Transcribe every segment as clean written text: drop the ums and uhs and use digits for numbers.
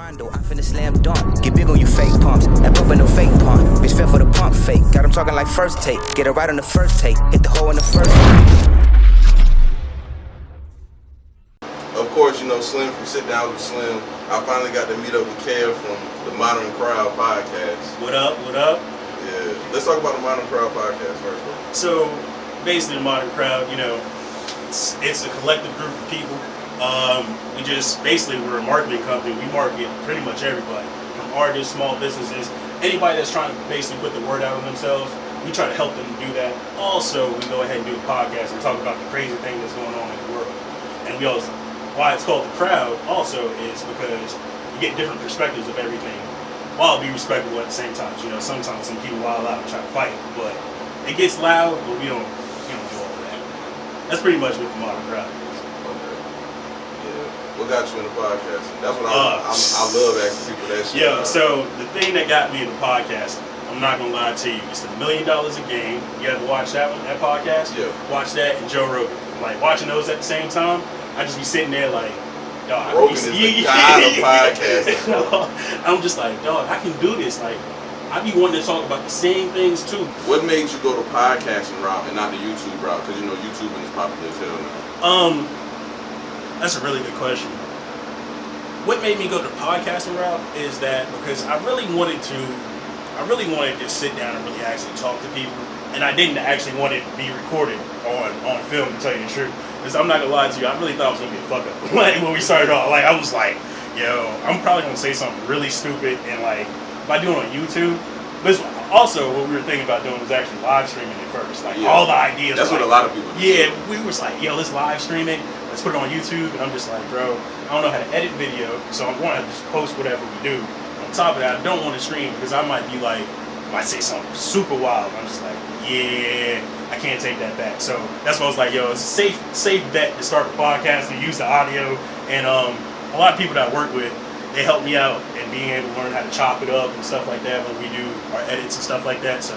Rondo, I finna slam dunk. Get big on you fake pumps. That bump ain't no fake pump. Bitch fell for the pump fake. Got him talking like first take. Get it right on the first take. Hit the hole in the first. Of course, you know, Slim from Sit Down with Slim. I finally got to meet up with Kev from the Modern CRWD podcast. What up, what up? Yeah, let's talk about the Modern CRWD podcast first. So, basically the Modern CRWD, you know, it's a collective group of people. We just, basically, we're a marketing company. We market pretty much everybody, from artists, small businesses, anybody that's trying to basically put the word out on themselves. We try to help them do that. Also, we go ahead and do a podcast and talk about the crazy thing that's going on in the world. And we also, why it's called the crowd also is because you get different perspectives of everything while be respectable at the same time. You know, sometimes some people wild out and try to fight, but it gets loud, but we don't do all of that. That's pretty much what the Modern CRWD is. What got you in the podcast? That's what I love asking people that shit. Yeah, so the thing that got me in the podcast, I'm not gonna lie to you, it's $1 Million a Game. You ever watch that one, that podcast? Yeah. Watch that and Joe Rogan. Like watching those at the same time, I just be sitting there like, dog. Rogan is the god of podcasting. I'm just like, dog, I can do this. Like, I be wanting to talk about the same things too. What made you go the podcasting route and not the YouTube route? Because you know YouTubing is popular as hell now. That's a really good question. What made me go the podcasting route is that because I really wanted to sit down and really actually talk to people, and I didn't actually want it to be recorded on film, to tell you the truth. Because I'm not gonna lie to you, I really thought it was gonna be a fuck up. Like when we started off, like I was like, yo, I'm probably gonna say something really stupid, and like if I do it on YouTube. But also, what we were thinking about doing was actually live streaming it first. Like all the ideas. That's what a lot of people do. Yeah, we was like, yo, let's live stream it. Let's put it on YouTube. And I'm just like, bro, I don't know how to edit video, so I'm going to just post whatever we do. On top of that, I don't want to stream because I might be like, I might say something super wild. I'm just like, yeah, I can't take that back. So that's why I was like, yo, it's a safe bet to start a podcast and use the audio. And a lot of people that I work with, they help me out in being able to learn how to chop it up and stuff like that when we do our edits and stuff like that. So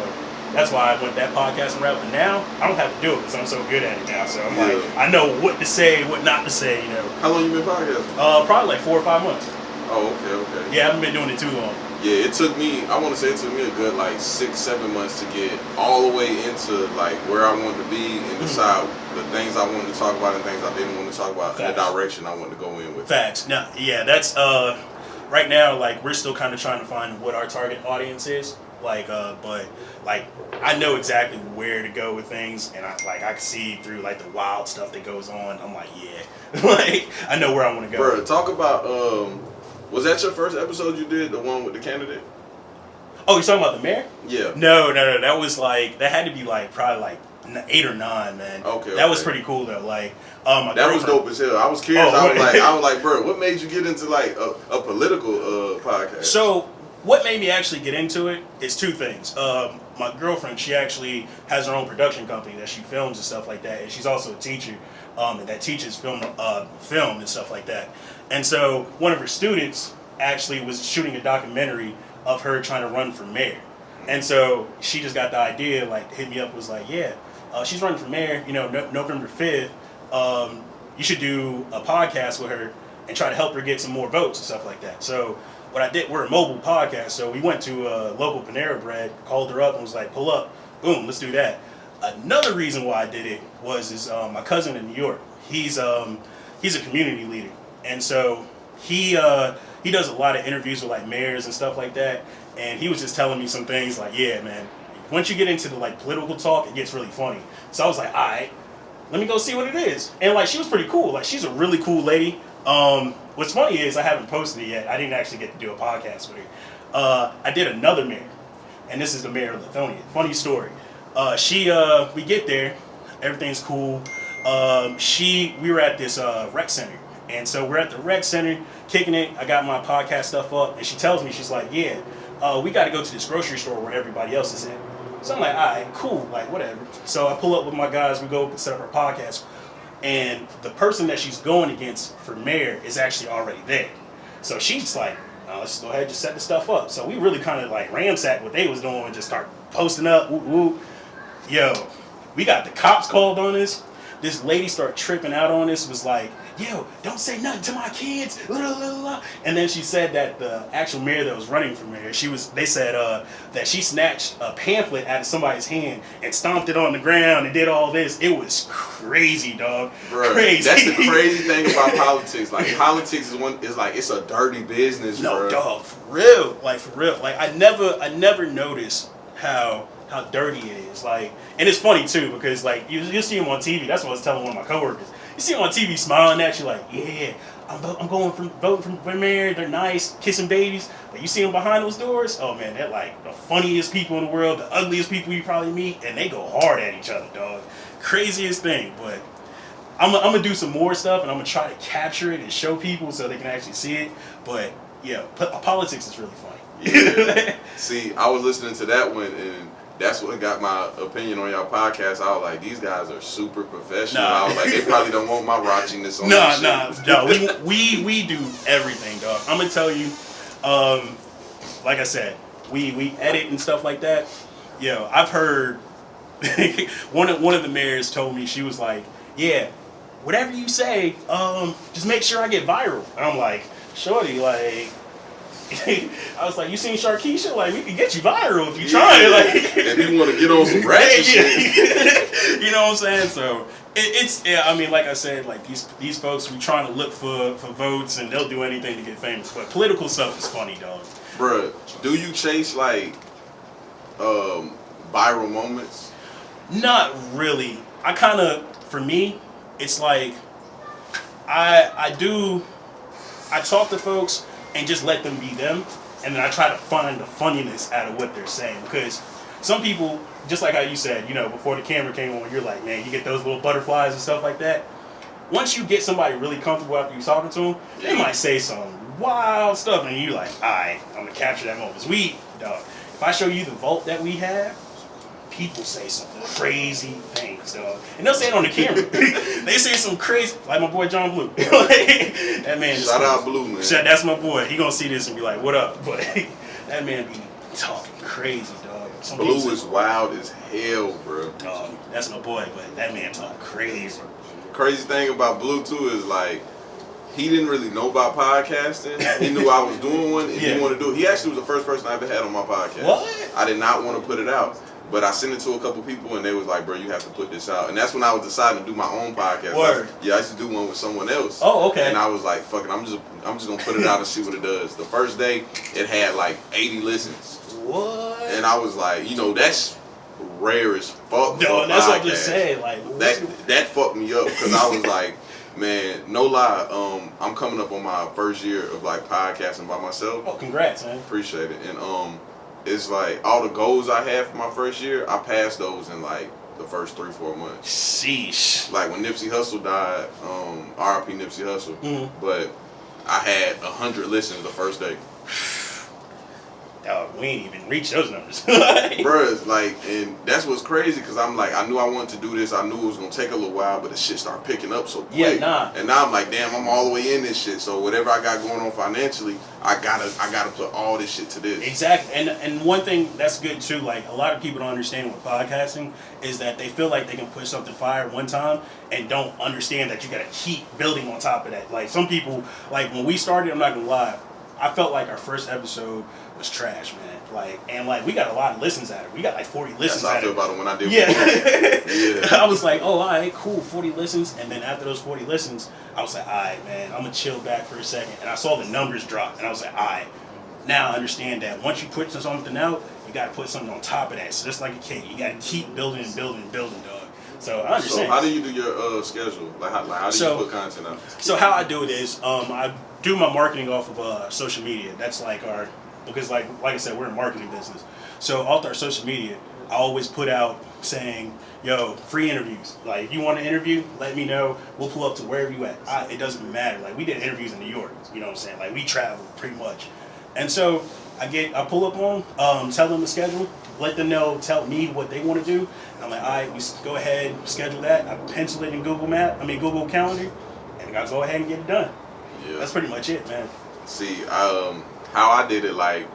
that's why I went that podcasting route. But now I don't have to do it because I'm so good at it now. So I'm like, I know what to say, what not to say. You know. How long you been podcasting? Probably like 4 or 5 months. Oh, okay. Yeah, I haven't been doing it too long. Yeah, it took me. I want to say it took me a good like 6-7 months to get all the way into like where I wanted to be and decide the things I wanted to talk about and things I didn't want to talk about and the direction I wanted to go in with. Facts. Now, yeah, that's right now. Like we're still kind of trying to find what our target audience is. Like, but like I know exactly where to go with things, and I can see through like the wild stuff that goes on. I'm like, yeah, like I know where I want to go. Bro, talk about was that your first episode you did, the one with the candidate? Oh, you're talking about the mayor? Yeah. No. That was like that had to be like probably like 8 or 9, man. Okay. That was pretty cool though. Like, that was dope as hell. I was curious. I was like, bro, what made you get into like a political podcast? So, what made me actually get into it is 2 things. My girlfriend, she actually has her own production company that she films and stuff like that, and she's also a teacher that teaches film and stuff like that. And so, one of her students actually was shooting a documentary of her trying to run for mayor. And so she just got the idea, like hit me up, was like, yeah, she's running for mayor, you know, November 5th. You should do a podcast with her and try to help her get some more votes and stuff like that. So what I did, we're a mobile podcast, so we went to a local Panera Bread, called her up and was like, pull up, boom, let's do that. Another reason why I did it was my cousin in New York. He's a community leader, and so he does a lot of interviews with like mayors and stuff like that. And he was just telling me some things like, yeah, man, once you get into the like political talk, it gets really funny. So I was like, all right, let me go see what it is. And like, she was pretty cool. Like, she's a really cool lady. What's funny is I haven't posted it yet. I didn't actually get to do a podcast with her. I did another mayor, and this is the mayor of Lithonia. Funny story. We get there, everything's cool. We were at this rec center. And so we're at the rec center, kicking it. I got my podcast stuff up, and she tells me, she's like, yeah, we got to go to this grocery store where everybody else is at. So I'm like, all right, cool, like whatever. So I pull up with my guys, we go set up our podcast, and the person that she's going against for mayor is actually already there. So she's like, let's go ahead and just set the stuff up. So we really kind of like ransacked what they was doing and just start posting up, woo woo. Yo, we got the cops called on us. this lady started tripping out on this, was like, yo, don't say nothing to my kids, blah, blah, blah, blah. And then she said that the actual mayor that was running for mayor, they said that she snatched a pamphlet out of somebody's hand and stomped it on the ground and did all this. It was crazy, dog. Bruh, crazy. That's the crazy thing about politics. Like, politics is like, it's a dirty business, No, bruh. dog, for real. Like, I never noticed how dirty it is. Like, and it's funny too, because like you see him on TV. That's what I was telling one of my coworkers. You see him on TV smiling at you like, yeah, I'm voting for mayor. They're nice, kissing babies. But you see them behind those doors. Oh man, they're like the funniest people in the world, the ugliest people you probably meet, and they go hard at each other, dog. Craziest thing. But I'm gonna do some more stuff, and I'm gonna try to capture it and show people so they can actually see it. But yeah, politics is really funny. Yeah. See, I was listening to that one, and that's what got my opinion on y'all podcast. I was like, these guys are super professional. Nah. I was like, they probably don't want my raunchiness on that shit. No. We do everything, dog. I'm gonna tell you, like I said, we edit and stuff like that. Yo, I've heard one of the mayors told me, she was like, yeah, whatever you say, just make sure I get viral. And I'm like, shorty, like. I was like, you seen Sharkeisha? Like, we can get you viral if you try. Like, if you want to get on some ratchet shit. You know what I'm saying? So it's I mean, like I said, like these folks, we trying to look for votes, and they'll do anything to get famous. But political stuff is funny, dog. Bruh, do you chase like viral moments? Not really. I kind of, for me, it's like I talk to folks and just let them be them, and then I try to find the funniness out of what they're saying, because some people, just like how you said, you know, before the camera came on, you're like, man, you get those little butterflies and stuff like that. Once you get somebody really comfortable after you're talking to them, they might say some wild stuff, and you're like, alright, I'm gonna capture that moment. Dog, if I show you the vault that we have, people say some crazy things, dog. And they'll say it on the camera. They say some crazy, like my boy John Blue. That man is Shout out Blue, man. That's my boy. He gonna see this and be like, what up? But that man be talking crazy, dog. Blue is wild as hell, bro. That's my boy, but that man talk crazy. Crazy thing about Blue, too, is like, he didn't really know about podcasting. He knew I was doing one, and he wanted to do it. He actually was the first person I ever had on my podcast. What? I did not want to put it out. But I sent it to a couple people, and they was like, bro, you have to put this out. And that's when I was deciding to do my own podcast. Word. I used to do one with someone else. Oh, okay. And I was like, fuck it, I'm just going to put it out and see what it does. The first day, it had like 80 listens. What? And I was like, you know, that's rare as fuck. No, that's what I'm just saying. Like, that fucked me up, because I was like, man, no lie, I'm coming up on my first year of like podcasting by myself. Oh, congrats, man. Appreciate it. And it's like all the goals I had for my first year, I passed those in like the first 3-4 months. Sheesh. Like when Nipsey Hussle died, R.I.P. Nipsey Hussle, but I had 100 listens the first day. Dog, we ain't even reached those numbers. Bruh, like, and that's what's crazy, because I'm like, I knew I wanted to do this. I knew it was going to take a little while, but the shit started picking up so quick. Yeah, nah. And now I'm like, damn, I'm all the way in this shit. So whatever I got going on financially, I gotta put all this shit to this. Exactly. And one thing that's good too, like a lot of people don't understand with podcasting is that they feel like they can put something fire one time and don't understand that you gotta keep building on top of that. Like some people, like when we started, I'm not gonna lie, I felt like our first episode was trash, man. Like we got a lot of listens out of it. We got like 40 listens out of it. That's how I feel about it when I did. Yeah. I was like, oh, all right, cool, 40 listens. And then after those 40 listens, I was like, all right, man, I'm going to chill back for a second. And I saw the numbers drop. And I was like, all right, now I understand that once you put something out, you got to put something on top of that. So just like a cake, you got to keep building and building and building, dog. So I understand. So how do you do your schedule? Like how do you put content out? So how I do it is I do my marketing off of social media. That's like because like I said, we're in marketing business. So off our social media, I always put out saying, yo, free interviews. Like if you want to interview, let me know. We'll pull up to wherever you at. It doesn't matter. Like we did interviews in New York. You know what I'm saying? Like we traveled pretty much. And so I pull up on, tell them the schedule, let them know, tell me what they want to do. And I'm like, all right, we go ahead, schedule that. I pencil it in Google Calendar, and I go ahead and get it done. Yeah. That's pretty much it, man. See, how I did it, like,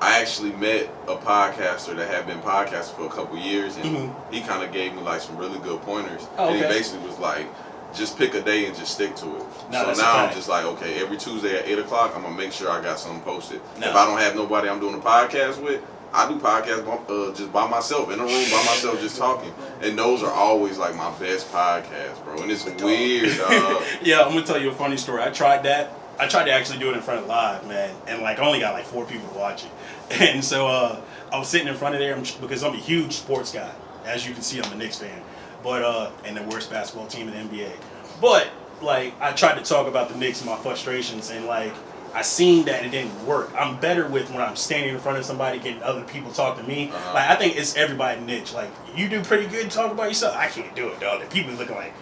I actually met a podcaster that had been podcasting for a couple years, and he kind of gave me like some really good pointers. Oh, okay. And he basically was like, just pick a day and just stick to it. No, so now I'm just like, okay, every Tuesday at 8 o'clock, I'm gonna make sure I got something posted. No. If I don't have nobody I'm doing a podcast with, I do podcasts just by myself, in a room by myself, just talking. And those are always like my best podcasts, bro. And it's weird, dog. Yeah, I'm gonna tell you a funny story. I tried that. I tried to actually do it in front of live, man, and like I only got like 4 people to watch it. And so I was sitting in front of there because I'm a huge sports guy. As you can see, I'm a Knicks fan, but and the worst basketball team in the NBA. But like I tried to talk about the Knicks and my frustrations, and like I seen that it didn't work. I'm better with when I'm standing in front of somebody, getting other people talk to me. Like I think it's everybody niche. Like you do pretty good talking about yourself. I can't do it, dog. The people looking like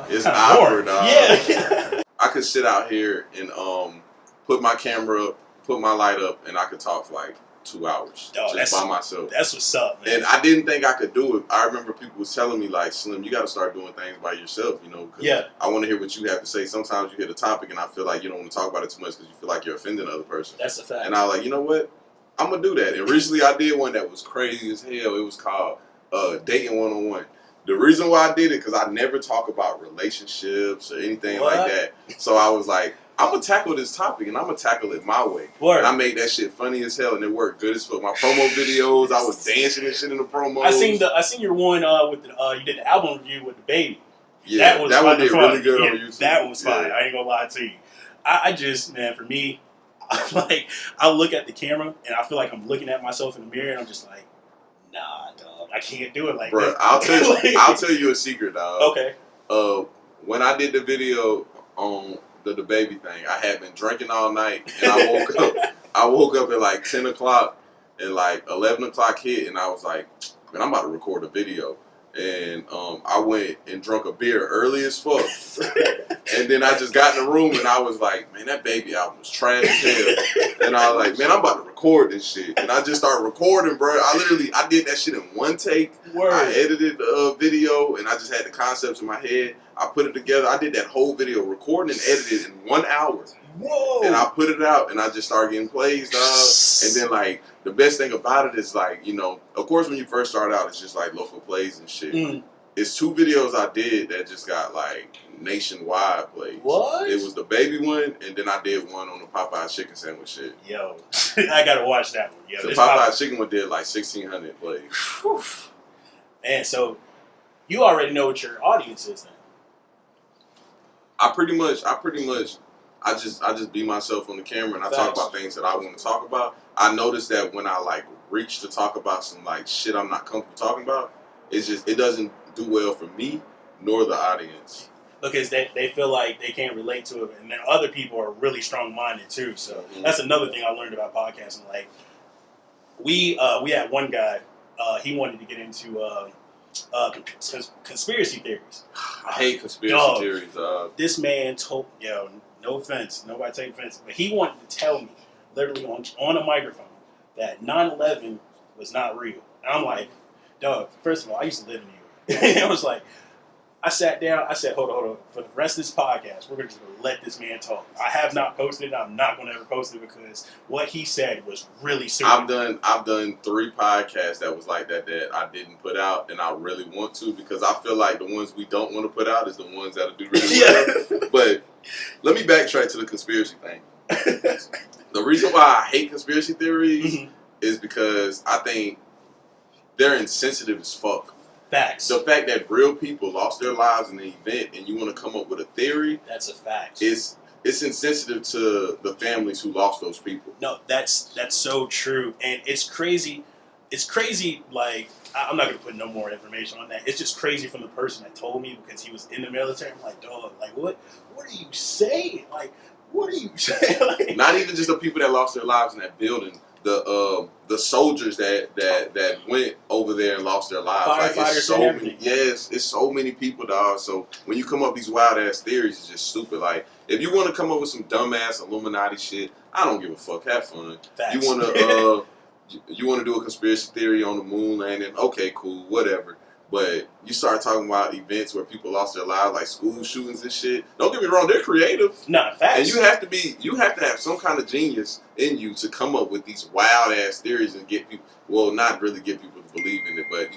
it's awkward, dog. Yeah. I could sit out here and put my camera up, put my light up, and I could talk for like 2 hours just by myself. That's what's up, man. And I didn't think I could do it. I remember people was telling me like, Slim, you got to start doing things by yourself, you know? Cause I want to hear what you have to say. Sometimes you hit a topic and I feel like you don't want to talk about it too much because you feel like you're offending the other person. That's a fact. And I was like, you know what? I'm gonna do that. And recently I did one that was crazy as hell. It was called Dating 101. The reason why I did it because I never talk about relationships or anything like that. So I was like, I'm gonna tackle this topic and I'm gonna tackle it my way. And I made that shit funny as hell and it worked good as fuck. My promo videos, I was dancing and shit in the promos. I seen your one with you did the album review with the baby. Yeah, that one did really good on YouTube. That was fine. I ain't gonna lie to you. I just, man, for me, like I look at the camera and I feel like I'm looking at myself in the mirror and I'm just like, nah, dog, I can't do it like Bro, that. I'll tell you a secret, dog. Okay. When I did the video on the baby thing, I had been drinking all night and I woke up at like 10 o'clock and like 11 o'clock hit and I was like, man, I'm about to record a video. And I went and drunk a beer early as fuck. And then I just got in the room and I was like, man, that baby album was trash as hell. And I was like, man, I'm about to record this shit. And I just started recording, bro. I did that shit in one take. Word. I edited the video and I just had the concepts in my head. I put it together. I did that whole video, recording and edited in 1 hour. Whoa. And I put it out and I just started getting plays, dog. And then like the best thing about it is like, you know, of course when you first start out it's just like local plays and shit. It's 2 videos I did that just got like nationwide plays. What? It was the baby one and then I did one on the Popeye chicken sandwich shit. Yo, I gotta watch that one. Yo, the Popeye chicken one did like 1,600 plays. Whew. Man, so you already know what your audience is then. I just be myself on the camera and I talk about things that I want to talk about. I noticed that when I like reach to talk about some like shit I'm not comfortable talking about, it doesn't do well for me nor the audience. Because they feel like they can't relate to it, and then other people are really strong minded too. So that's another thing I learned about podcasting. Like we had one guy, he wanted to get into conspiracy theories. I hate conspiracy theories. This man told, no offense, nobody take offense, but he wanted to tell me, literally on a microphone, that 9/11 was not real. And I'm like, dog, first of all, I used to live in New York. And I was like, I sat down, I said, hold on. For the rest of this podcast, we're just going to let this man talk. I have not posted it. I'm not going to ever post it because what he said was really stupid. I've done 3 podcasts that was like that I didn't put out, and I really want to because I feel like the ones we don't want to put out is the ones that'll do really well. But let me backtrack to the conspiracy thing. The reason why I hate conspiracy theories is because I think they're insensitive as fuck. Facts. The fact that real people lost their lives in the event and you want to come up with a theory. That's a fact. It's insensitive to the families who lost those people. No, that's so true. And it's crazy. It's crazy, like, I'm not going to put no more information on that. It's just crazy from the person that told me because he was in the military. I'm like, dog, like, what are you saying? Like, what are you saying? Like, not even just the people that lost their lives in that building. The soldiers that went over there and lost their lives. Firefighters, like, it's so many. Yes, it's so many people, dog. So when you come up with these wild ass theories, it's just stupid. Like if you want to come up with some dumbass Illuminati shit, I don't give a fuck. Have fun. Facts. You want to do a conspiracy theory on the moon landing? Okay, cool, whatever. But you start talking about events where people lost their lives, like school shootings and shit. Don't get me wrong, they're creative. No, facts. And you have to have some kind of genius in you to come up with these wild ass theories and get people, well, not really get people to believe in it, but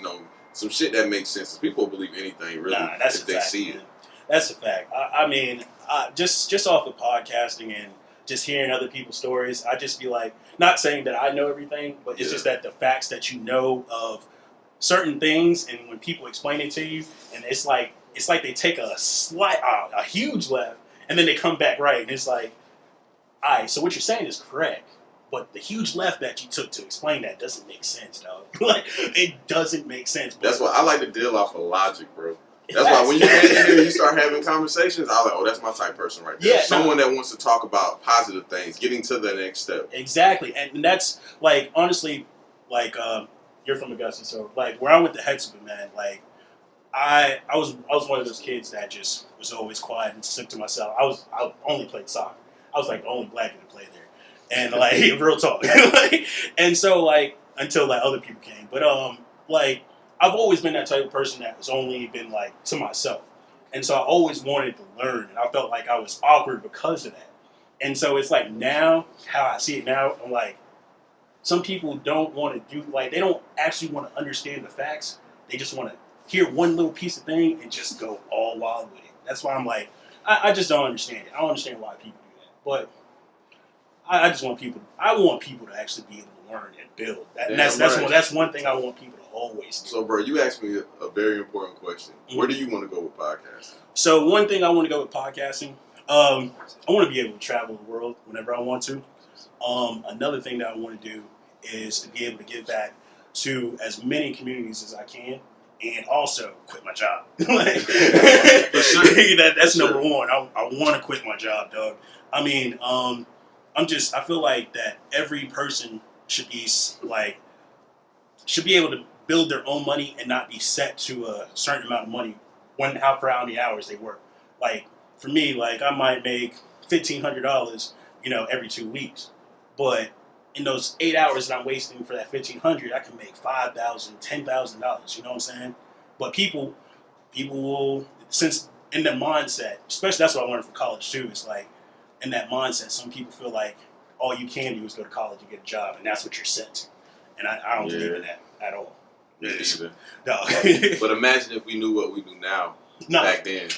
some shit that makes sense. People believe anything really that's if they see it. That's a fact. I mean, just off of podcasting and just hearing other people's stories, I just be like, not saying that I know everything, but it's just that the facts that you know of certain things, and when people explain it to you, and it's like they take a huge left, and then they come back right, and it's like, all right, so what you're saying is correct, but the huge left that you took to explain that doesn't make sense, dog. Like, it doesn't make sense. That's why I like to deal off of logic, bro. That's why when you get in here and you start having conversations, I'm like, oh, that's my type person right there. Yeah, someone that wants to talk about positive things, getting to the next step. Exactly, and that's like, honestly, like, you're from Augusta, so like where I went to Hexham, man, like I was one of those kids that just was always quiet and stuck to myself. I only played soccer. I was like the only black kid to play there, and like real talk. And so like until like other people came, but like I've always been that type of person that has only been like to myself, and so I always wanted to learn, and I felt like I was awkward because of that. And so it's like now how I see it now, I'm like, some people don't want to do, like, they don't actually want to understand the facts. They just want to hear one little piece of thing and just go all wild with it. That's why I'm like, I just don't understand it. I don't understand why people do that. But I just want people, to actually be able to learn and build. That's one thing I want people to always do. So, bro, you asked me a very important question. Mm-hmm. Where do you want to go with podcasting? So, one thing I want to go with podcasting, I want to be able to travel the world whenever I want to. Another thing that I want to do is to be able to give back to as many communities as I can, and also quit my job. Like, for sure. That's number one. I want to quit my job, dog. I mean, I feel like that every person should be able to build their own money and not be set to a certain amount of money for how many hours they work. Like for me, like I might make $1,500, every 2 weeks, but in those 8 hours that I'm wasting for that $1,500, I can make $5,000, $10,000. You know what I'm saying? But people will, since in their mindset, especially that's what I learned from college too. It's like in that mindset, some people feel like all you can do is go to college and get a job, and that's what you're set to. And I don't believe in that at all. Me either. Dog. But imagine if we knew what we knew now back then.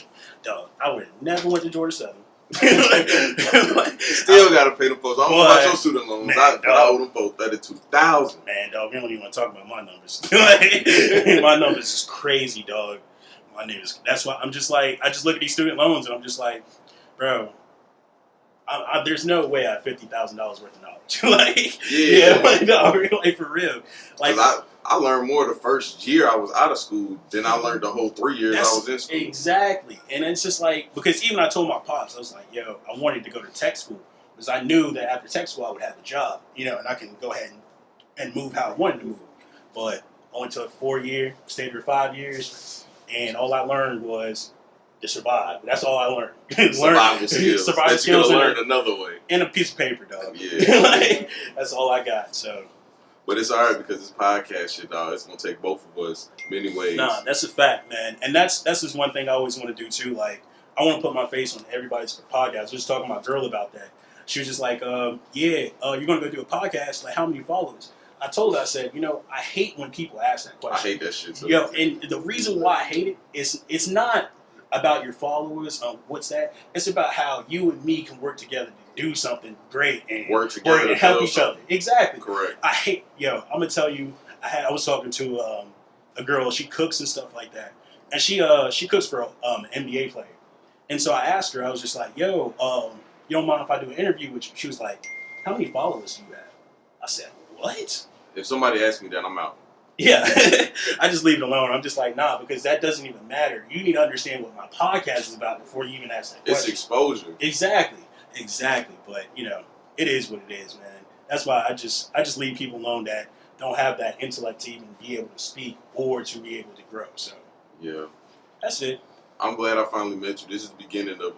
Dog, I would have never went to Georgia Southern. Still got to pay them folks. I don't know about your student loans. Man, I owe them folks $32,000. Man, dog, we don't even want to talk about my numbers. My numbers is crazy, dog. My numbers. That's why I'm just like, I just look at these student loans and I'm just like, bro, there's no way I have $50,000 worth of knowledge. Like for real. Like I learned more the first year I was out of school than I learned the whole 3 years I was in school. Exactly. And it's just like, because even I told my pops, I was like, yo, I wanted to go to tech school because I knew that after tech school I would have a job, and I can go ahead and move how I wanted to move. But I went to a 4-year, stayed there 5 years, and all I learned was to survive. That's all I learned. Survival skills. Survival skills. You learn another way. And a piece of paper, dog. Yeah. That's all I got, so. But it's alright because this podcast shit, dog, it's gonna take both of us many ways. Nah, that's a fact, man. And that's just one thing I always want to do too. Like, I want to put my face on everybody's podcast. I was just talking to my girl about that. She was just like, you're gonna go do a podcast. Like, how many followers? I told her, I said, I hate when people ask that question. I hate that shit too. And the reason why I hate it is it's not about your followers. What's that? It's about how you and me can work together to do something great and work together and help each other. Exactly. Correct. I hate. I'm gonna tell you. I was talking to a girl. She cooks and stuff like that, and she cooks for an NBA player. And so I asked her. I was just like, "Yo, you don't mind if I do an interview with you?" She was like, "How many followers do you have?" I said, "What?" If somebody asks me that, I'm out. Yeah, I just leave it alone. I'm just like, nah, because that doesn't even matter. You need to understand what my podcast is about before you even ask that question. It's exposure. Exactly. But it is what it is, man. That's why I just leave people alone that don't have that intellect to even be able to speak or to be able to grow. So yeah, that's it. I'm glad I finally met you. This is the beginning of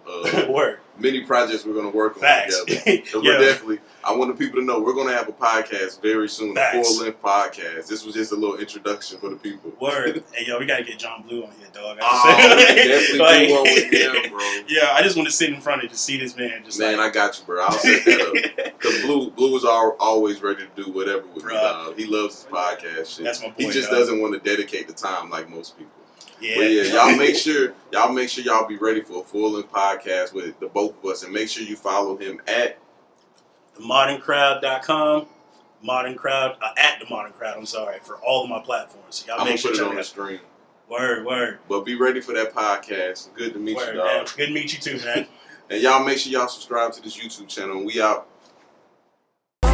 Word. many projects we're going to work on Facts. together. So we're definitely, I want the people to know we're going to have a podcast very soon, Facts. a full-length podcast. This was just a little introduction for the people. Word. Hey, yo, we got to get John Blue on here, dog. Definitely do one with him, bro. Yeah, I just want to sit in front of it to see this man. I got you, bro. I'll set that up. Because Blue is always ready to do whatever with me, dog. He loves his podcast shit. That's my boy, he just dog. doesn't want to dedicate the time like most people. Yeah. But yeah, y'all make sure y'all be ready for a full-length podcast with the both of us, and make sure you follow him at themoderncrowd.com. Modern Crowd at the Modern Crowd. I'm sorry, for all of my platforms. So y'all I'm make gonna sure put it on the out. screen. Word. But be ready for that podcast. Good to meet Word, you, dog. man. Good to meet you too, man. And y'all make sure y'all subscribe to this YouTube channel. And we out.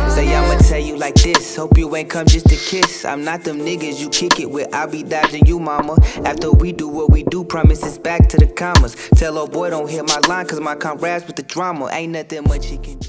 Say I'ma tell you like this, hope you ain't come just to kiss. I'm not them niggas you kick it with, I'll be dodging you, mama. After we do what we do, promises back to the commas. Tell old boy don't hit my line, cause my comrades with the drama. Ain't nothing much he can do.